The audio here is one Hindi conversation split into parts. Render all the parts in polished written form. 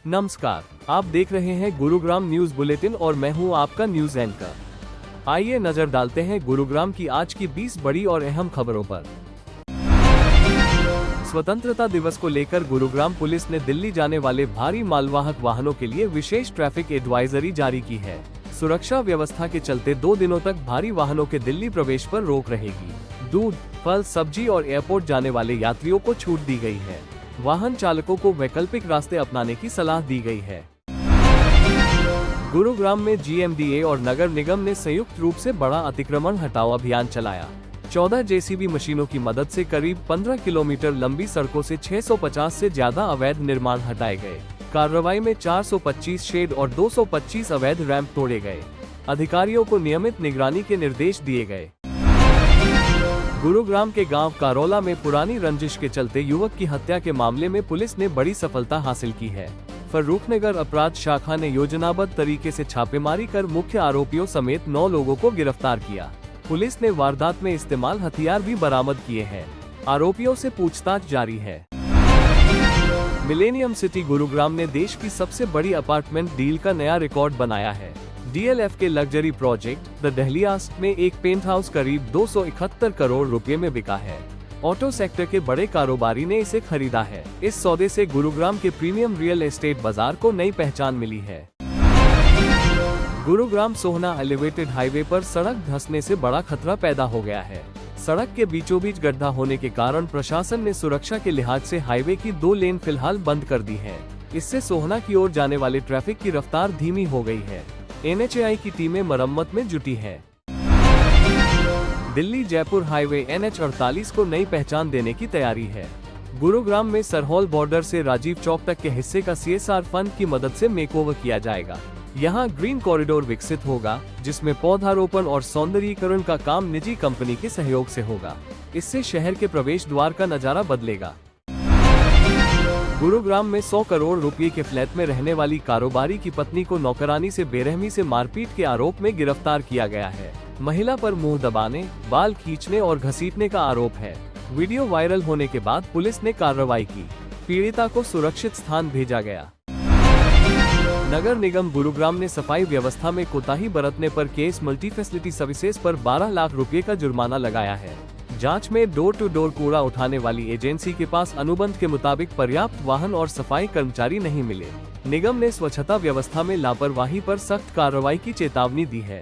नमस्कार, आप देख रहे हैं गुरुग्राम न्यूज बुलेटिन और मैं हूं आपका न्यूज एंकर। आइए नजर डालते हैं गुरुग्राम की आज की 20 बड़ी और अहम खबरों पर। स्वतंत्रता दिवस को लेकर गुरुग्राम पुलिस ने दिल्ली जाने वाले भारी मालवाहक वाहनों के लिए विशेष ट्रैफिक एडवाइजरी जारी की है। सुरक्षा व्यवस्था के चलते 2 दिनों तक भारी वाहनों के दिल्ली प्रवेश पर रोक रहेगी। दूध, फल, सब्जी और एयरपोर्ट जाने वाले यात्रियों को छूट दी गई है। वाहन चालकों को वैकल्पिक रास्ते अपनाने की सलाह दी गई है। गुरुग्राम में GMDA और नगर निगम ने संयुक्त रूप से बड़ा अतिक्रमण हटाओ अभियान चलाया। 14 JCB मशीनों की मदद से करीब 15 किलोमीटर लंबी सड़कों से 650 से ज्यादा अवैध निर्माण हटाए गए। कार्रवाई में 425 शेड और 225 अवैध रैंप तोड़े गए। अधिकारियों को नियमित निगरानी के निर्देश दिए गए। गुरुग्राम के गांव कारोला में पुरानी रंजिश के चलते युवक की हत्या के मामले में पुलिस ने बड़ी सफलता हासिल की है। फर्रुखनगर अपराध शाखा ने योजनाबद्ध तरीके से छापेमारी कर मुख्य आरोपियों समेत 9 लोगों को गिरफ्तार किया। पुलिस ने वारदात में इस्तेमाल हथियार भी बरामद किए हैं। आरोपियों से पूछताछ जारी है। मिलेनियम सिटी गुरुग्राम ने देश की सबसे बड़ी अपार्टमेंट डील का नया रिकॉर्ड बनाया है। DLF के लग्जरी प्रोजेक्ट द डेहलियास में एक पेंट हाउस करीब 271 करोड़ रुपए में बिका है। ऑटो सेक्टर के बड़े कारोबारी ने इसे खरीदा है। इस सौदे से गुरुग्राम के प्रीमियम रियल एस्टेट बाजार को नई पहचान मिली है। गुरुग्राम सोहना एलिवेटेड हाईवे पर सड़क धंसने से बड़ा खतरा पैदा हो गया है। सड़क के बीचों बीच गड्ढा होने के कारण प्रशासन ने सुरक्षा के लिहाज से हाईवे की 2 लेन फिलहाल बंद कर दी है। इससे सोहना की ओर जाने वाले ट्रैफिक की रफ्तार धीमी हो गई है। NHAI की टीमें मरम्मत में जुटी है। दिल्ली जयपुर हाईवे NH48 को नई पहचान देने की तैयारी है। गुरुग्राम में सरहौल बॉर्डर से राजीव चौक तक के हिस्से का CSR फंड की मदद से मेकओवर किया जाएगा। यहाँ ग्रीन कॉरिडोर विकसित होगा, जिसमें पौधारोपण और सौंदर्यीकरण का काम निजी कंपनी के सहयोग से होगा। इससे शहर के प्रवेश द्वार का नजारा बदलेगा। गुरुग्राम में 100 करोड़ रुपए के फ्लैट में रहने वाली कारोबारी की पत्नी को नौकरानी से बेरहमी से मारपीट के आरोप में गिरफ्तार किया गया है। महिला पर मुंह दबाने, बाल खींचने और घसीटने का आरोप है। वीडियो वायरल होने के बाद पुलिस ने कार्रवाई की। पीड़िता को सुरक्षित स्थान भेजा गया। नगर निगम गुरुग्राम ने सफाई व्यवस्था में कोताही बरतने पर केस मल्टी फैसिलिटी सर्विसेज पर 12 लाख रुपए का जुर्माना लगाया है। जांच में डोर टू डोर कूड़ा उठाने वाली एजेंसी के पास अनुबंध के मुताबिक पर्याप्त वाहन और सफाई कर्मचारी नहीं मिले। निगम ने स्वच्छता व्यवस्था में लापरवाही पर सख्त कार्रवाई की चेतावनी दी है।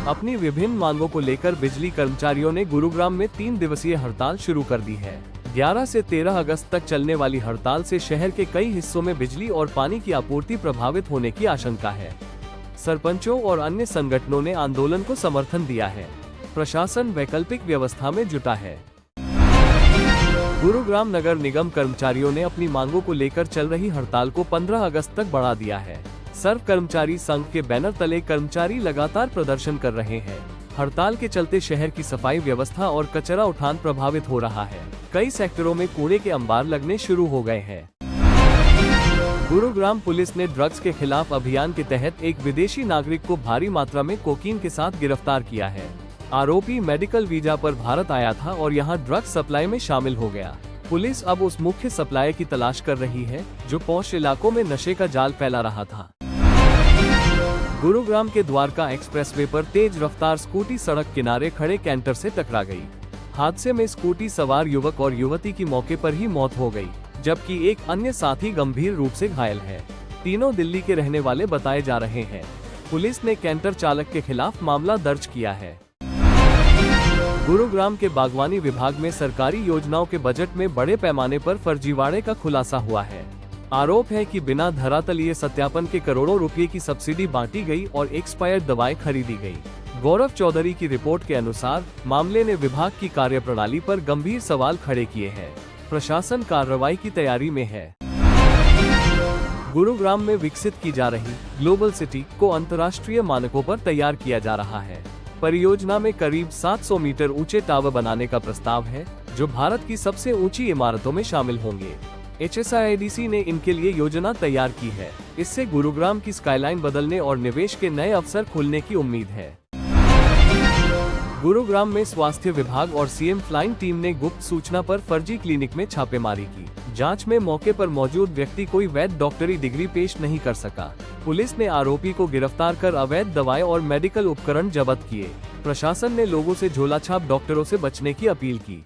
अपनी विभिन्न मांगों को लेकर बिजली कर्मचारियों ने गुरुग्राम में 3 दिवसीय हड़ताल शुरू कर दी है। 11 से 13 अगस्त तक चलने वाली हड़ताल से शहर के कई हिस्सों में बिजली और पानी की आपूर्ति प्रभावित होने की आशंका है। सरपंचों और अन्य संगठनों ने आंदोलन को समर्थन दिया है। प्रशासन वैकल्पिक व्यवस्था में जुटा है। गुरुग्राम नगर निगम कर्मचारियों ने अपनी मांगों को लेकर चल रही हड़ताल को 15 अगस्त तक बढ़ा दिया है। सर्व कर्मचारी संघ के बैनर तले कर्मचारी लगातार प्रदर्शन कर रहे हैं। हड़ताल के चलते शहर की सफाई व्यवस्था और कचरा उठान प्रभावित हो रहा है। कई सेक्टरों में कूड़े के अंबार लगने शुरू हो गए हैं। गुरुग्राम पुलिस ने ड्रग्स के खिलाफ अभियान के तहत एक विदेशी नागरिक को भारी मात्रा में कोकीन के साथ गिरफ्तार किया है। आरोपी मेडिकल वीजा पर भारत आया था और यहां ड्रग्स सप्लाई में शामिल हो गया। पुलिस अब उस मुख्य सप्लायर की तलाश कर रही है जो पॉश इलाकों में नशे का जाल फैला रहा था। गुरुग्राम के द्वारका एक्सप्रेसवे पर तेज रफ्तार स्कूटी सड़क किनारे खड़े कैंटर से टकरा गई। हादसे में स्कूटी सवार युवक और युवती की मौके पर ही मौत हो गई, जबकि एक अन्य साथी गंभीर रूप से घायल है। तीनों दिल्ली के रहने वाले बताए जा रहे हैं। पुलिस ने कैंटर चालक के खिलाफ मामला दर्ज किया है। गुरुग्राम के बागवानी विभाग में सरकारी योजनाओं के बजट में बड़े पैमाने पर फर्जीवाड़े का खुलासा हुआ है। आरोप है कि बिना धरातलीय सत्यापन के करोड़ों रुपए की सब्सिडी बांटी गई और एक्सपायर्ड दवाएं खरीदी गई। गौरव चौधरी की रिपोर्ट के अनुसार मामले ने विभाग की कार्यप्रणाली पर गंभीर सवाल खड़े किए हैं। प्रशासन कार्रवाई की तैयारी में है। गुरुग्राम में विकसित की जा रही ग्लोबल सिटी को अंतर्राष्ट्रीय मानकों पर तैयार किया जा रहा है। परियोजना में करीब 700 मीटर ऊंचे टावर बनाने का प्रस्ताव है, जो भारत की सबसे ऊंची इमारतों में शामिल होंगे। HSIIDC ने इनके लिए योजना तैयार की है। इससे गुरुग्राम की स्काईलाइन बदलने और निवेश के नए अवसर खुलने की उम्मीद है। गुरुग्राम में स्वास्थ्य विभाग और सीएम फ्लाइंग टीम ने गुप्त सूचना पर फर्जी क्लिनिक में छापेमारी की। जांच में मौके पर मौजूद व्यक्ति कोई वैध डॉक्टरी डिग्री पेश नहीं कर सका। पुलिस ने आरोपी को गिरफ्तार कर अवैध दवाएं और मेडिकल उपकरण जब्त किए। प्रशासन ने लोगों से झोलाछाप डॉक्टरों से बचने की अपील की।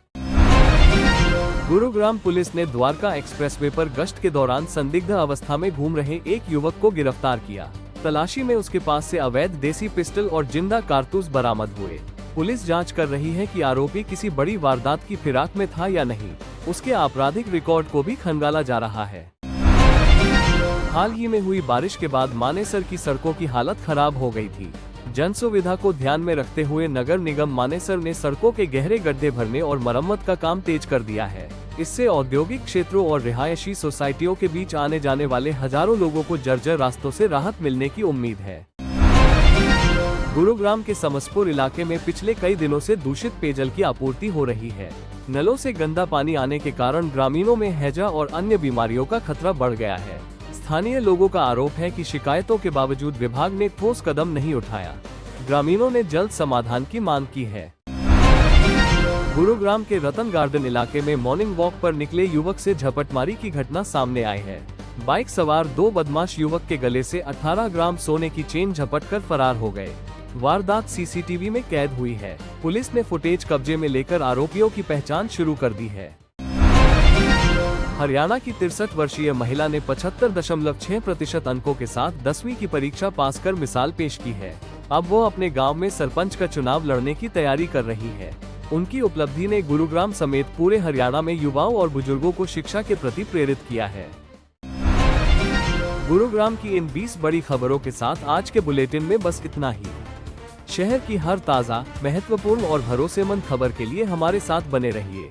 गुरुग्राम पुलिस ने द्वारका एक्सप्रेसवे पर गश्त के दौरान संदिग्ध अवस्था में घूम रहे एक युवक को गिरफ्तार किया। तलाशी में उसके पास से अवैध देसी पिस्टल और जिंदा कारतूस बरामद हुए। पुलिस जांच कर रही है कि आरोपी किसी बड़ी वारदात की फिराक में था या नहीं। उसके आपराधिक रिकॉर्ड को भी खंगाला जा रहा है। हाल ही में हुई बारिश के बाद मानेसर की सड़कों की हालत खराब हो गई थी। जन सुविधा को ध्यान में रखते हुए नगर निगम मानेसर ने सड़कों के गहरे गड्ढे भरने और मरम्मत का काम तेज कर दिया है। इससे औद्योगिक क्षेत्रों और रिहायशी सोसाइटियों के बीच आने जाने वाले हजारों लोगों को जर्जर रास्तों से राहत मिलने की उम्मीद है। गुरुग्राम के समसपुर इलाके में पिछले कई दिनों से दूषित पेयजल की आपूर्ति हो रही है। नलों से गंदा पानी आने के कारण ग्रामीणों में हैजा और अन्य बीमारियों का खतरा बढ़ गया है। स्थानीय लोगों का आरोप है कि शिकायतों के बावजूद विभाग ने ठोस कदम नहीं उठाया। ग्रामीणों ने जल्द समाधान की मांग की है। गुरुग्राम के रतन गार्डन इलाके में मॉर्निंग वॉक पर निकले युवक से झपटमारी की घटना सामने आई है। बाइक सवार दो बदमाश युवक के गले से 18 ग्राम सोने की चेन झपटकर फरार हो गए। वारदात सीसीटीवी में कैद हुई है। पुलिस ने फुटेज कब्जे में लेकर आरोपियों की पहचान शुरू कर दी है। हरियाणा की 63 वर्षीय महिला ने 75.6% अंकों के साथ 10वीं की परीक्षा पास कर मिसाल पेश की है। अब वो अपने गांव में सरपंच का चुनाव लड़ने की तैयारी कर रही है। उनकी उपलब्धि ने गुरुग्राम समेत पूरे हरियाणा में युवाओं और बुजुर्गों को शिक्षा के प्रति प्रेरित किया है। गुरुग्राम की इन 20 बड़ी खबरों के साथ आज के बुलेटिन में बस इतना ही। शहर की हर ताज़ा, महत्वपूर्ण और भरोसेमंद खबर के लिए हमारे साथ बने रहिए।